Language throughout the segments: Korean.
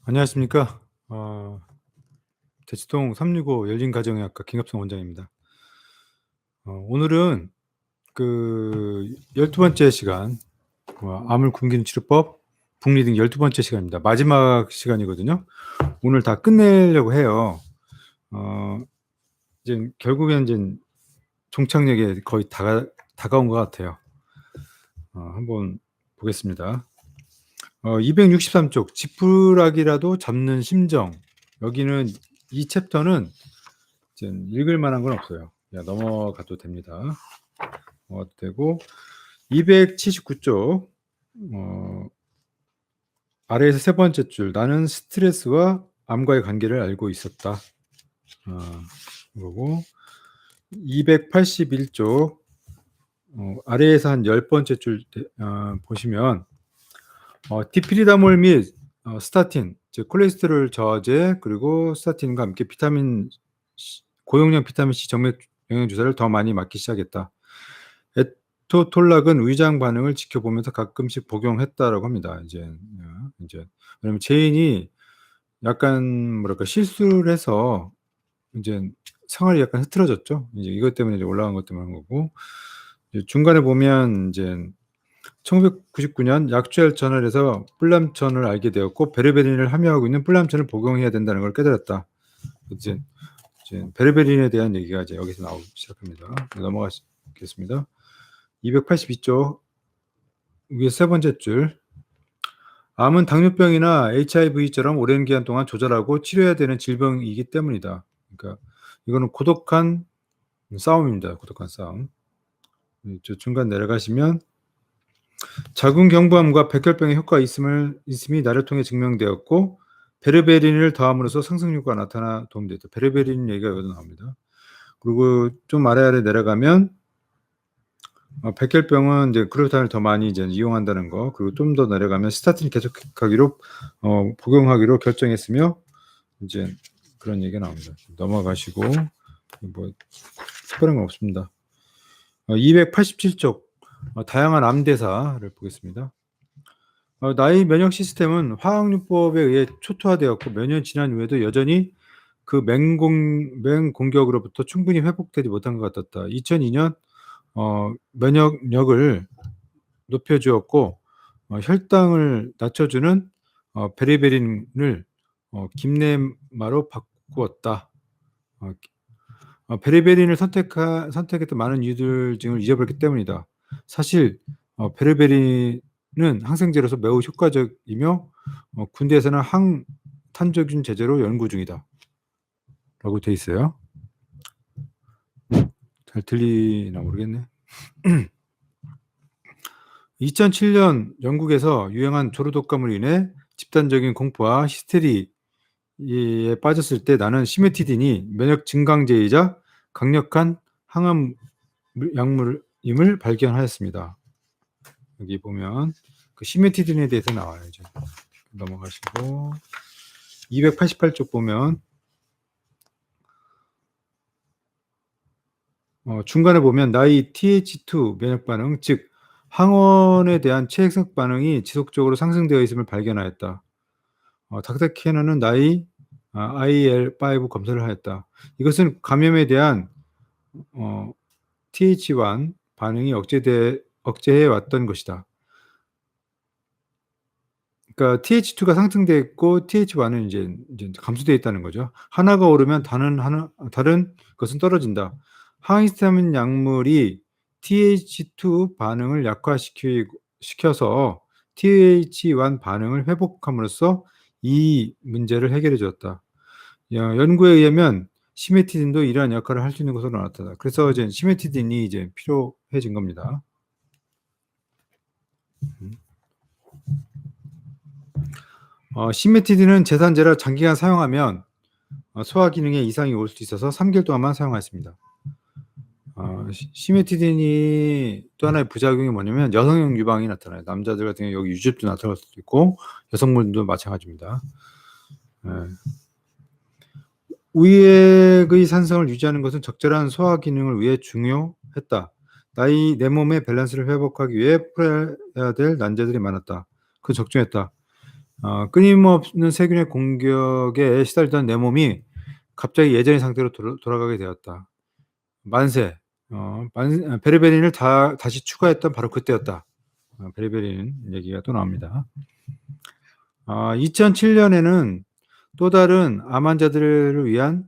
안녕하십니까. 대치동 365 열린가정의학과 김갑성 원장입니다. 오늘은 그 12번째 시간, 암을 굶기는 치료법 북리딩 12번째 시간입니다. 마지막 시간이거든요. 오늘 다 끝내려고 해요. 이제 결국엔 이제 종착역에 거의 다가온 것 같아요. 한번 보겠습니다. 263쪽 지푸라기라도 잡는 심정. 여기는 이 챕터는 이제 읽을 만한 건 없어요. 넘어가도 됩니다. 되고 279쪽 아래에서 세 번째 줄 나는 스트레스와 암과의 관계를 알고 있었다. 그리고 281쪽 아래에서 한 10번째 줄 보시면 디피리다몰 및 스타틴, 즉 콜레스테롤 저하제 그리고 스타틴과 함께 고용량 비타민 C 정맥 영양 주사를 더 많이 맞기 시작했다. 에토톨락은 위장 반응을 지켜보면서 가끔씩 복용했다라고 합니다. 이제 왜냐면 제인이 약간 실수를 해서 이제 생활이 약간 흐트러졌죠. 이제 이것 때문에 이제 올라간 것 때문에 한 거고, 이제 중간에 보면 이제 1999년 약주열 저널에서 뿔남천을 알게 되었고 베르베린을 함유하고 있는 뿔남천을 복용해야 된다는 걸 깨달았다. 이제 베르베린에 대한 얘기가 이제 여기서 나오기 시작합니다. 넘어가겠습니다. 282쪽 위에 세 번째 줄. 암은 당뇨병이나 HIV처럼 오랜 기간 동안 조절하고 치료해야 되는 질병이기 때문이다. 그러니까 이거는 고독한 싸움입니다. 고독한 싸움. 저 중간 내려가시면 자궁경부암과 백혈병의 효과가 있음이 나를 통해 증명되었고 베르베린을 더함으로써 상승 효과가 나타나 도움됐다. 베르베린 얘기가 여기서 나옵니다. 그리고 좀 아래 내려가면 백혈병은 이제 글루타민을 더 많이 이제 이용한다는 거, 그리고 좀 더 내려가면 스타틴 계속하기로 복용하기로 결정했으며 이제 그런 얘기가 나옵니다. 넘어가시고 뭐 특별한 건 없습니다. 287쪽 다양한 암 대사를 보겠습니다. 나의 면역 시스템은 화학요법에 의해 초토화되었고 몇 년 지난 후에도 여전히 그 맹공격으로부터 충분히 회복되지 못한 것 같았다. 2002년 면역력을 높여주었고 혈당을 낮춰주는 베리베린을 김네마로 바꾸었다. 베리베린을 선택했던 많은 이유들 등을 잊어버렸기 때문이다. 사실 베리베린은 항생제로서 매우 효과적이며 군대에서는 항탄저균 제제로 연구 중이다. 라고 돼 있어요. 잘 들리나 모르겠네. 2007년 영국에서 유행한 조류독감으로 인해 집단적인 공포와 히스테리에 빠졌을 때 나는 시메티딘이 면역 증강제이자 강력한 항암 약물임을 발견하였습니다. 여기 보면 그 시메티딘에 대해서 나와요. 이제 넘어가시고 288쪽 보면 중간에 보면 나의 TH2 면역 반응, 즉 항원에 대한 체액성 반응이 지속적으로 상승되어 있음을 발견하였다. 닥터 캐너는 나의 IL5 검사를 하였다. 이것은 감염에 대한 TH1 반응이 억제해 왔던 것이다. 그러니까 TH2가 상승되어 있고 TH1은 이제 감소되어 있다는 거죠. 하나가 오르면 다른 것은 떨어진다. 항히스타민 약물이 TH2 반응을 약화시켜서 TH1 반응을 회복함으로써 이 문제를 해결해 주었다. 연구에 의하면 시메티딘도 이러한 역할을 할 수 있는 것으로 나타났다. 그래서 이제 시메티딘이 이제 필요해진 겁니다. 시메티딘은 제산제라 장기간 사용하면 소화 기능에 이상이 올 수 있어서 3개월 동안만 사용하였습니다. 시메티딘이 또 하나의 부작용이 뭐냐면 여성형 유방이 나타나요. 남자들 같은 경우 여기 유집도 나타날 수도 있고 여성분들도 마찬가지입니다. 우액의 산성을 유지하는 것은 적절한 소화 기능을 위해 중요했다. 내 몸의 밸런스를 회복하기 위해 풀어야 될 난제들이 많았다. 그 적중했다. 끊임없는 세균의 공격에 시달리던 내 몸이 갑자기 예전의 상태로 돌아가게 되었다. 만세. 베르베린을 다시 추가했던 바로 그때였다. 베르베린 얘기가 또 나옵니다. 2007년에는 또 다른 암 환자들을 위한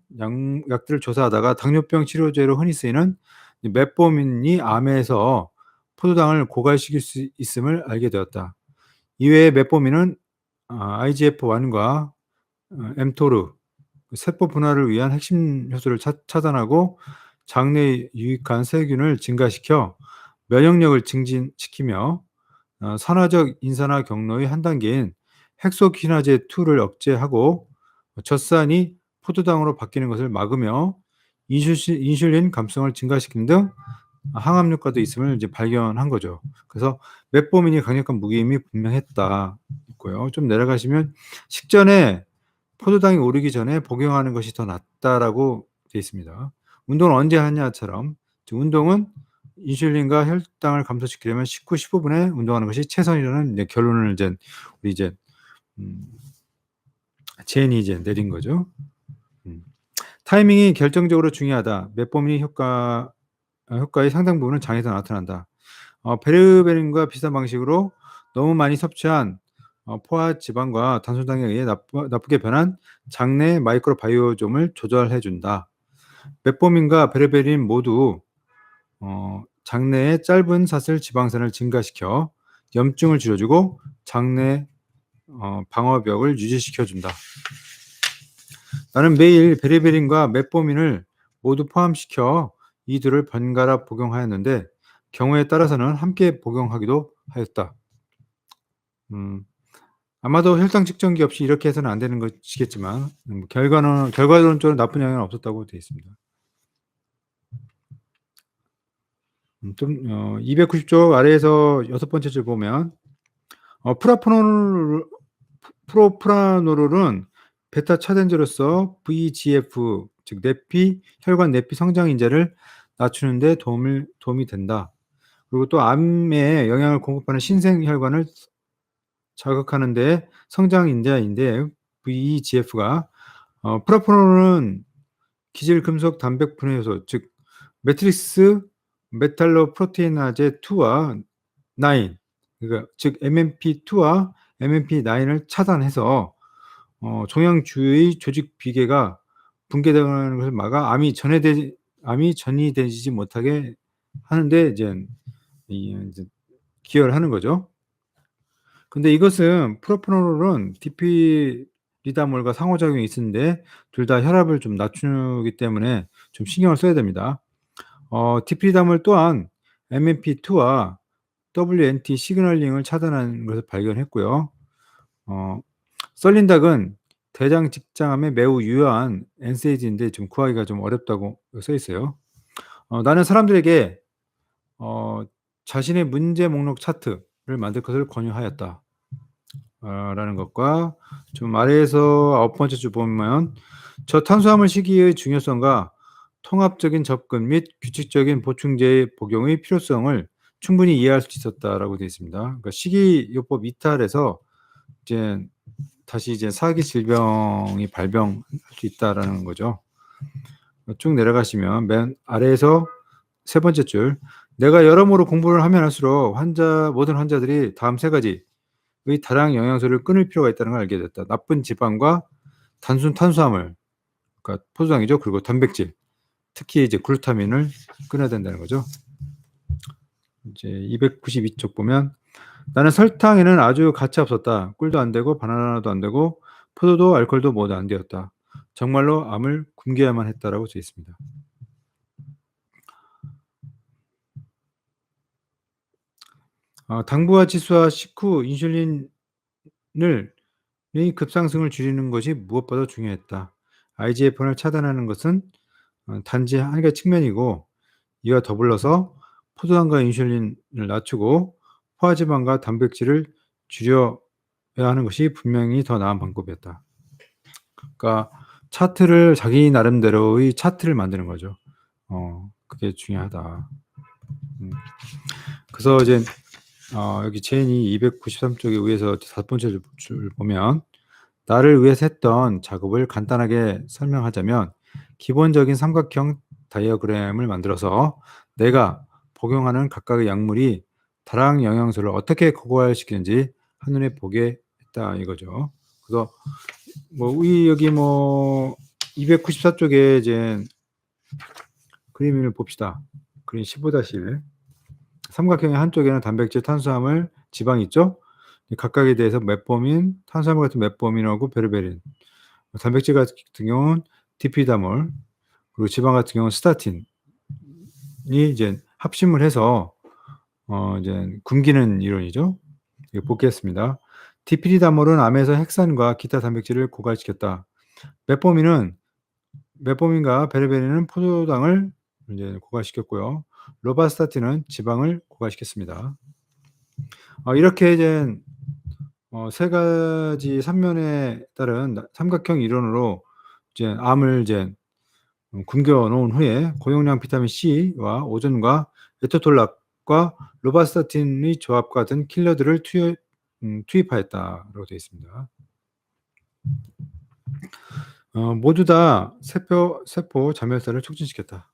약들을 조사하다가 당뇨병 치료제로 흔히 쓰이는 맷포민이 암에서 포도당을 고갈시킬 수 있음을 알게 되었다. 이외에 맷포민은 IGF-1과 엠토르, 세포 분화를 위한 핵심 효소를 차단하고 장내에 유익한 세균을 증가시켜 면역력을 증진시키며 산화적 인산화 경로의 한 단계인 헥소키나제 2를 억제하고 젖산이 포도당으로 바뀌는 것을 막으며 인슐린 감성을 증가시키는 등 항암 효과도 있음을 이제 발견한 거죠. 그래서 맷포민이 강력한 무기임이 분명했다 있고요. 좀 내려가시면 식전에 포도당이 오르기 전에 복용하는 것이 더 낫다라고 되어 있습니다. 운동을 언제 하냐처럼 운동은 인슐린과 혈당을 감소시키려면 19, 15분에 운동하는 것이 최선이라는 이제 결론을 이제 우리 이제 제인이 이제 내린 거죠. 타이밍이 결정적으로 중요하다. 맷포민이 효과의 상당 부분은 장에서 나타난다. 베르베린과 비슷한 방식으로 너무 많이 섭취한 포화 지방과 단순당에 의해 나쁘게 변한 장내 마이크로바이오즘을 조절해 준다. 맷포민과 베르베린 모두 장내의 짧은 사슬 지방산을 증가시켜 염증을 줄여주고 장내 방어벽을 유지시켜 준다. 나는 매일 베르베린과 맷포민을 모두 포함시켜 이들을 번갈아 복용하였는데 경우에 따라서는 함께 복용하기도 하였다. 아마도 혈당 측정기 없이 이렇게 해서는 안 되는 것이겠지만 결과론적으로 나쁜 영향은 없었다고 되어 있습니다. 290쪽 아래에서 6번째 줄 보면 프로프라노롤은 베타 차단제로서 VEGF 즉 내피 혈관 내피 성장 인자를 낮추는 데 도움이 된다. 그리고 또 암에 영향을 공급하는 신생 혈관을 자극하는 데 성장 인자인데 VEGF가 프로프라놀은 기질 금속 단백 분해 효소 즉 매트릭스 메탈로 프로테이나제 2와 9 그러니까 즉 MMP2와 MMP9을 차단해서 종양 주의 조직 비계가 붕괴되는 것을 막아 암이 전이되지 못하게 하는데 이제 기여를 하는 거죠. 근데 이것은 프로프라놀은 디피리다몰과 상호작용이 있는데 둘 다 혈압을 좀 낮추기 때문에 좀 신경을 써야 됩니다. 디피리다몰 또한 MMP2와 WNT 시그널링을 차단하는 것을 발견했고요. 썰린닥은 대장 직장암에 매우 유효한 NSAID인데 좀 구하기가 좀 어렵다고 써 있어요. 나는 사람들에게 자신의 문제 목록 차트를 만들 것을 권유하였다. 라는 것과 좀 아래에서 9번째 줄 보면 저탄수화물 식이의 중요성과 통합적인 접근 및 규칙적인 보충제의 복용의 필요성을 충분히 이해할 수 있었다라고 되어 있습니다. 그러니까 식이요법 이탈에서 이제 다시 이제 사기 질병이 발병할 수 있다라는 거죠. 쭉 내려가시면 맨 아래에서 세 번째 줄 내가 여러모로 공부를 하면 할수록 모든 환자들이 다음 세 가지의 다량 영양소를 끊을 필요가 있다는 걸 알게 됐다. 나쁜 지방과 단순 탄수화물, 그러니까 포도당이죠. 그리고 단백질, 특히 이제 글루타민을 끊어야 된다는 거죠. 이제 292쪽 보면 나는 설탕에는 아주 가치 없었다. 꿀도 안 되고 바나나도 안 되고 포도도 알코올도 모두 안 되었다. 정말로 암을 굶겨야만 했다라고 되어 있습니다. 당부화 지수와 식후 인슐린을 급상승을 줄이는 것이 무엇보다 중요했다. IGF-1을 차단하는 것은 단지 한 가지 측면이고 이와 더불어서 포도당과 인슐린을 낮추고 포화지방과 단백질을 줄여야 하는 것이 분명히 더 나은 방법이었다. 그러니까 차트를 자기 나름대로의 차트를 만드는 거죠. 그게 중요하다. 그래서 이제 여기 제인이 293쪽에 의해서 5번째 줄 보면 나를 위해서 했던 작업을 간단하게 설명하자면 기본적인 삼각형 다이어그램을 만들어서 내가 복용하는 각각의 약물이 다량 영양소를 어떻게 고갈시키는지 한눈에 보게 했다 이거죠. 그래서 여기 294쪽에 이제 그림을 봅시다. 그림 15-1. 삼각형의 한쪽에는 단백질, 탄수화물, 지방이 있죠. 각각에 대해서 메포민, 탄수화물 같은 메포민하고 베르베린, 단백질 같은 경우는 디피다몰, 그리고 지방 같은 경우는 스타틴이 이제 합심을 해서 이제 굶기는 이론이죠. 이거 복귀했습니다. 디피다몰은 암에서 핵산과 기타 단백질을 고갈시켰다. 메포민과 베르베린은 포도당을 이제 고갈시켰고요. 로바스타틴은 지방을 고갈시켰습니다. 이렇게 이제 세 가지 삼면에 따른 삼각형 이론으로 이제 암을 이제 굶겨 놓은 후에 고용량 비타민 C와 오존과 에토톨락과 로바스타틴의 조합과 같은 킬러들을 투입하였다라고 되어 있습니다. 모두 다 세포 자멸사를 촉진시켰다.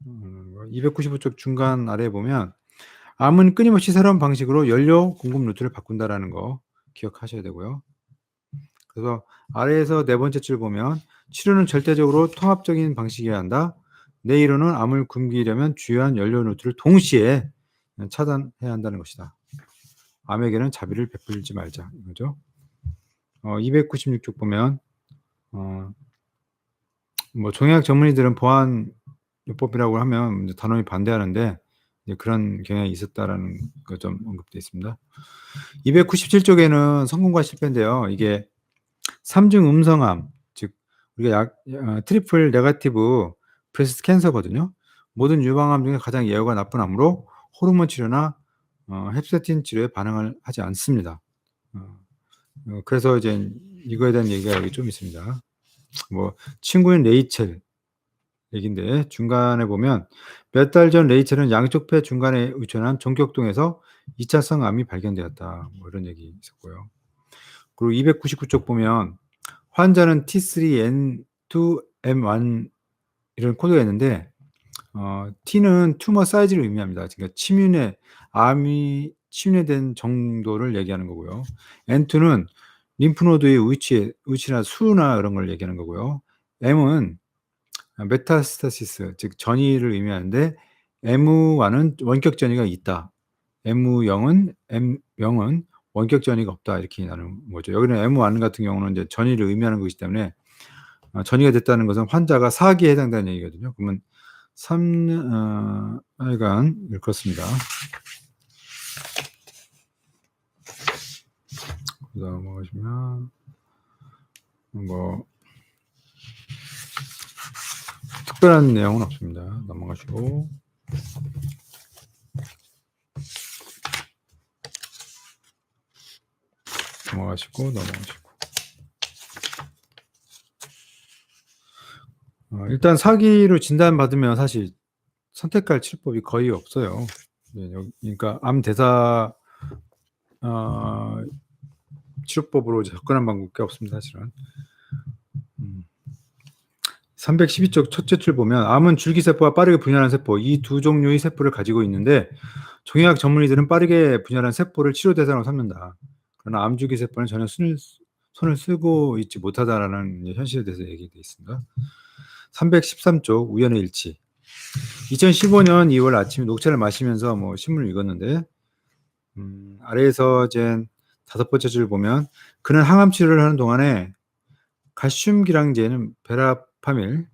295쪽 중간 아래에 보면 암은 끊임없이 새로운 방식으로 연료 공급 루트를 바꾼다라는 거 기억하셔야 되고요. 그래서 아래에서 네 번째 줄 보면 치료는 절대적으로 통합적인 방식이어야 한다. 내 이론은 암을 굶기려면 주요한 연료 루트를 동시에 차단해야 한다는 것이다. 암에게는 자비를 베풀지 말자 이거죠. 296쪽 보면 종약 전문의들은 보안요법이라고 하면 단호히 반대하는데 그런 경향이 있었다라는 거 좀 언급되어 있습니다. 297쪽에는 성공과 실패인데요. 이게 3중 음성암, 즉 우리가 트리플 네거티브 브레스트 캔서거든요. 모든 유방암 중에 가장 예후가 나쁜 암으로 호르몬 치료나 헵세틴 치료에 반응을 하지 않습니다. 그래서 이제 이거에 대한 얘기가 여기 좀 있습니다. 친구인 레이첼 얘긴데 중간에 보면 몇 달 전 레이첼은 양쪽 폐 중간에 위치한 종격동에서 2차성 암이 발견되었다. 이런 얘기 있었고요. 그리고 299쪽 보면 환자는 T3N2M1 이런 코드가 있는데 T는 튜머 사이즈를 의미합니다. 그러니까 암이 침례된 정도를 얘기하는 거고요. N2는 림프노드의 위치나 수나 이런 걸 얘기하는 거고요. M은 메타스타시스, 즉 전이를 의미하는데 M1은 원격 전이가 있다. M0은 원격 전이가 없다. 이렇게 나누는 거죠. 여기는 M1 같은 경우는 이제 전이를 의미하는 것이기 때문에 전이가 됐다는 것은 환자가 사기에 해당되는 얘기거든요. 그러면 3년간 그렇습니다. 그다음 넘어가시면 특별한 내용은 없습니다. 넘어가시고 일단 사기로 진단받으면 사실 선택할 치료법이 거의 없어요. 그러니까 암 대사 치료법으로 접근한 방법밖에 없습니다. 사실은. 312쪽 첫째 줄 보면 암은 줄기세포와 빠르게 분열하는 세포, 이 두 종류의 세포를 가지고 있는데 종의학 전문의들은 빠르게 분열한 세포를 치료 대상으로 삼는다. 그러나 암 줄기세포는 전혀 손을 쓰고 있지 못하다라는 현실에 대해서 얘기되어 있습니다. 313쪽 우연의 일치. 2015년 2월 아침에 녹차를 마시면서 신문을 읽었는데 아래에서 이제 5번째 줄 보면 그는 항암 치료를 하는 동안에 칼슘 기량제는 베라파밀,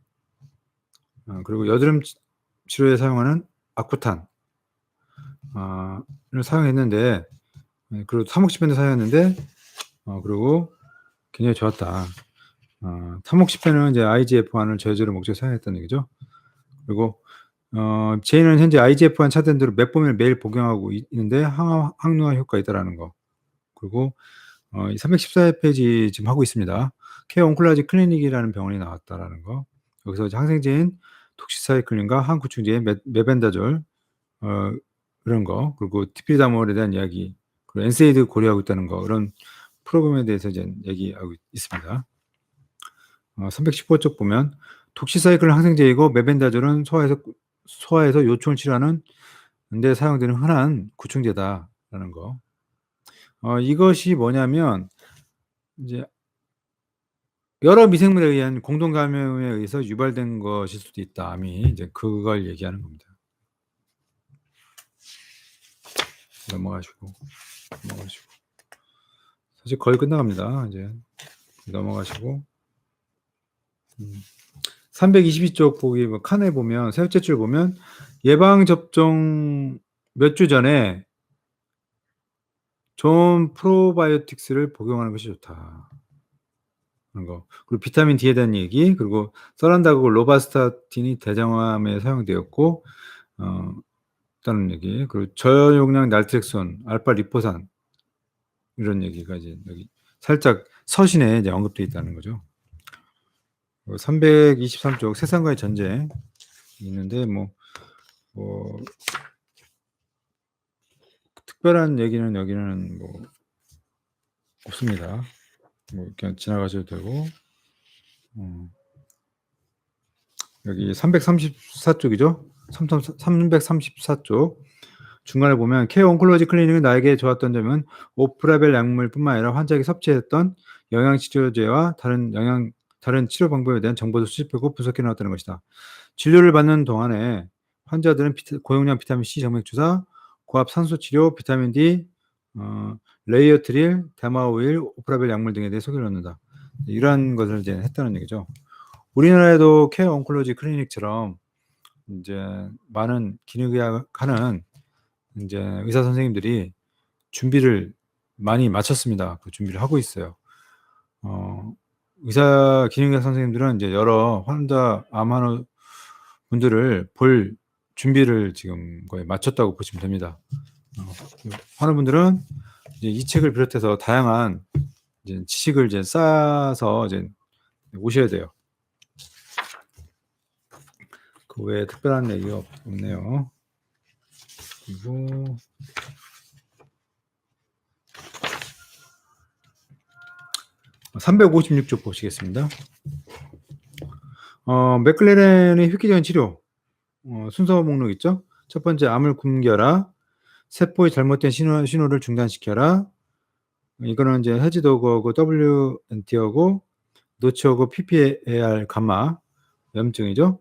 그리고 여드름 치료에 사용하는 아쿠탄을 사용했는데, 그리고 타목시펜도 사용했는데, 그리고 굉장히 좋았다. 타목시펜은 이제 IGF-1을 저해주는 목적으로 사용했다는 얘기죠. 그리고 제인은 현재 IGF-1 차단 대로 메포민을 매일 복용하고 있는데 항노화 효과가 있다라는 거. 그리고 314페이지 지금 하고 있습니다. 케어 온콜라지 클리닉이라는 병원이 나왔다라는 거. 여기서 항생제인 톡시사이클린과 항구충제인 메벤다졸 그런 거, 그리고 디피다몰에 대한 이야기, 그리고 엔세이드 고려하고 있다는 거, 이런 프로그램에 대해서 이제 얘기하고 있습니다. 315쪽 보면 독시사이클 항생제이고 메벤다졸은 소화에서 요충을 치료하는 데 사용되는 흔한 구충제다라는 거. 이것이 뭐냐면 이제 여러 미생물에 의한 공동 감염에 의해서 유발된 것일 수도 있다. 암이 이제 그걸 얘기하는 겁니다. 넘어가시고 사실 거의 끝나갑니다. 이제 넘어가시고 322쪽 보기 칸에 보면 세 번째 줄 보면 예방 접종 몇 주 전에 좋은 프로바이오틱스를 복용하는 것이 좋다. 그런 거. 그리고 비타민 D에 대한 얘기, 그리고 써란다고 로바스타틴이 대장암에 사용되었고, 있다는 얘기, 그리고 저용량 날트렉손, 알파 리포산, 이런 얘기가 이제 여기 살짝 서신에 이제 언급되어 있다는 거죠. 323쪽 세상과의 전쟁 있는데, 특별한 얘기는 여기는 없습니다. 그냥 지나가셔도 되고, 여기 334쪽이죠. 334쪽. 중간에 보면 케어 온콜로지 클리닉이 나에게 좋았던 점은 오프라벨 약물뿐만 아니라 환자에게 섭취했던 영양치료제와 다른 치료 방법에 대한 정보도 수집하고 분석해 나왔다는 것이다. 진료를 받는 동안에 환자들은 고용량 비타민 C 정맥 주사, 고압 산소 치료, 비타민 D, 레이어트릴, 데마오일, 오프라벨 약물 등에 대해 소개를 넣는다. 이러한 것을 이제 했다는 얘기죠. 우리나라에도 케어 온콜로지 클리닉처럼 이제 많은 기능의학하는 이제 의사 선생님들이 준비를 많이 마쳤습니다. 그 준비를 하고 있어요. 의사 기능의학 선생님들은 이제 여러 환자 암 분들을 볼 준비를 지금 거의 마쳤다고 보시면 됩니다. 하는 분들은 이제 이 책을 비롯해서 다양한 이제 지식을 이제 쌓아서 이제 오셔야 돼요. 그 외에 특별한 얘기가 없네요. 그리고 356쪽 보시겠습니다. 맥클레렌의 획기적인 치료 순서 목록 있죠. 첫 번째, 암을 굶겨라. 세포의 잘못된 신호를 중단시켜라. 이거는 이제 헤지도그하고 WNT하고 노치하고 PPAR 감마 염증이죠.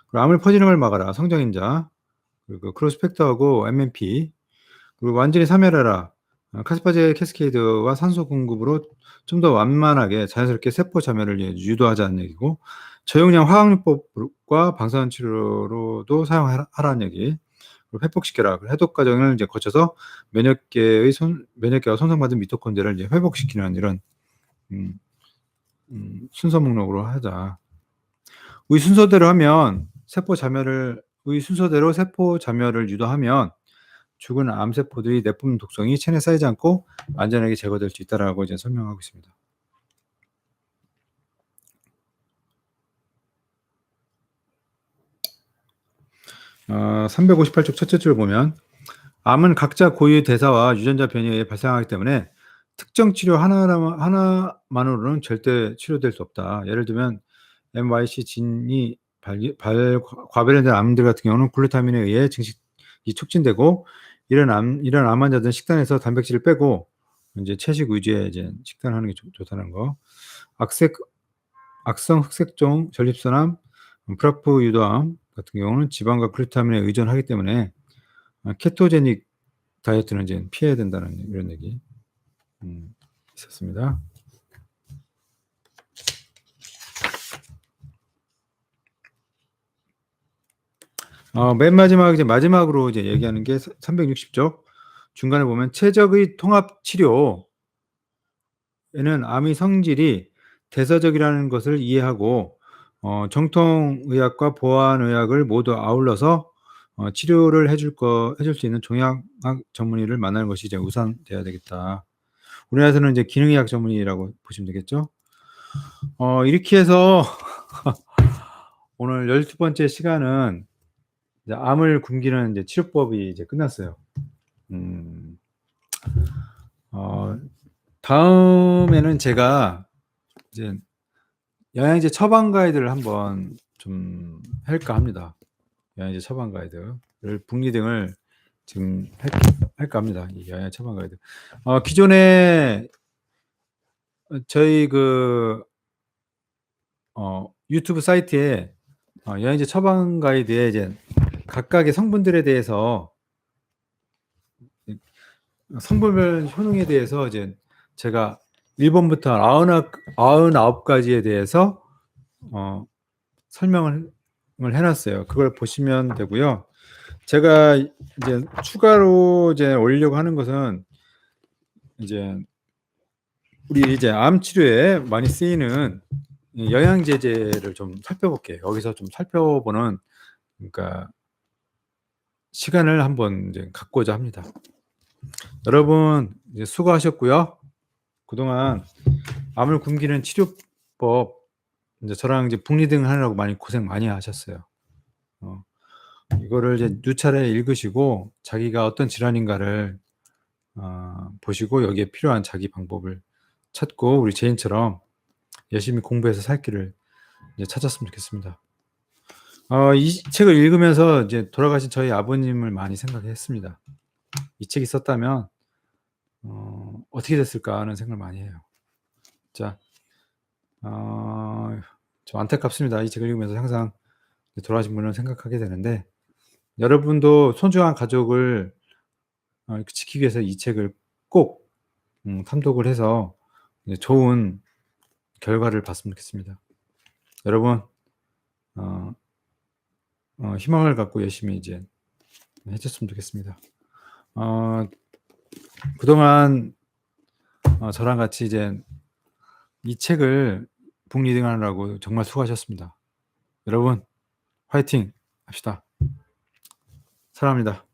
그리고 암을 퍼지는 걸 막아라. 성장인자. 그리고 크로스펙터하고 MMP. 그리고 완전히 사멸해라. 카스파제 캐스케이드와 산소 공급으로 좀 더 완만하게 자연스럽게 세포 자멸을 유도하자는 얘기고, 저용량 화학요법과 방사선 치료로도 사용하라는 얘기. 그리고 회복시켜라. 해독 과정을 이제 거쳐서 면역계가 손상받은 미토콘드리아를 이제 회복시키는 이런 순서 목록으로 하자. 의 순서대로 세포 자멸을 유도하면 죽은 암세포들이 내뿜는 독성이 체내에 쌓이지 않고 안전하게 제거될 수 있다라고 이제 설명하고 있습니다. 어, 358쪽 첫째 줄 보면 암은 각자 고유의 대사와 유전자 변이에 의해 발생하기 때문에 특정 치료 하나만으로는 절대 치료될 수 없다. 예를 들면 MYC 진이 과발현된 암들 같은 경우는 글루타민에 의해 증식이 촉진되고, 이런 암 환자들은 식단에서 단백질을 빼고 이제 채식 위주의 이제 식단하는 게 좋다는 거. 악성 흑색종, 전립선암, 프라프 유도암 같은 경우는 지방과 글루타민에 의존하기 때문에 케토제닉 다이어트는 이제 피해야 된다는 이런 얘기 있었습니다. 맨 마지막으로 이제 얘기하는 게 360쪽 중간에 보면 최적의 통합 치료에는 암의 성질이 대서적이라는 것을 이해하고 정통의학과 보안의학을 모두 아울러서 치료를 해줄 수 있는 종양학 전문의를 만나는 것이 이제 우선돼야 되겠다. 우리나라에서는 이제 기능의학 전문의라고 보시면 되겠죠. 이렇게 해서 오늘 12번째 시간은 이제 암을 굶기는 이제 치료법이 이제 끝났어요. 다음에는 제가 이제 영양제 처방 가이드를 한번 좀 할까 합니다. 영양제 처방 가이드를 북리등을 지금 할까 합니다. 이 영양제 처방 가이드. 기존에 저희 유튜브 사이트에 영양제 처방 가이드에 이제 각각의 성분들에 대해서 성분별 효능에 대해서 이제 제가 1번부터 99가지에 대해서 설명을 해놨어요. 그걸 보시면 되고요. 제가 이제 추가로 이제 올리려고 하는 것은 이제 우리 이제 암 치료에 많이 쓰이는 영양제제를 좀 살펴볼게요. 여기서 좀 살펴보는 그러니까 시간을 한번 이제 갖고자 합니다. 여러분 이제 수고하셨고요. 그동안 암을 굶기는 치료법 이제 저랑 이제 북리등 하느라고 많이 고생 많이 하셨어요. 이거를 이제 누차례 읽으시고 자기가 어떤 질환인가를 보시고 여기에 필요한 자기 방법을 찾고 우리 제인처럼 열심히 공부해서 살 길을 이제 찾았으면 좋겠습니다. 이 책을 읽으면서 이제 돌아가신 저희 아버님을 많이 생각했습니다. 이 책이 있었다면 어떻게 됐을까 하는 생각을 많이 해요. 자, 좀 안타깝습니다. 이 책을 읽으면서 항상 돌아가신 분을 생각하게 되는데 여러분도 소중한 가족을 지키기 위해서 이 책을 꼭 탐독을 해서 좋은 결과를 봤으면 좋겠습니다. 여러분 희망을 갖고 열심히 이제 해줬으면 좋겠습니다. 그동안 저랑 같이 이제 이 책을 북리딩 하느라고 정말 수고하셨습니다. 여러분 화이팅 합시다. 사랑합니다.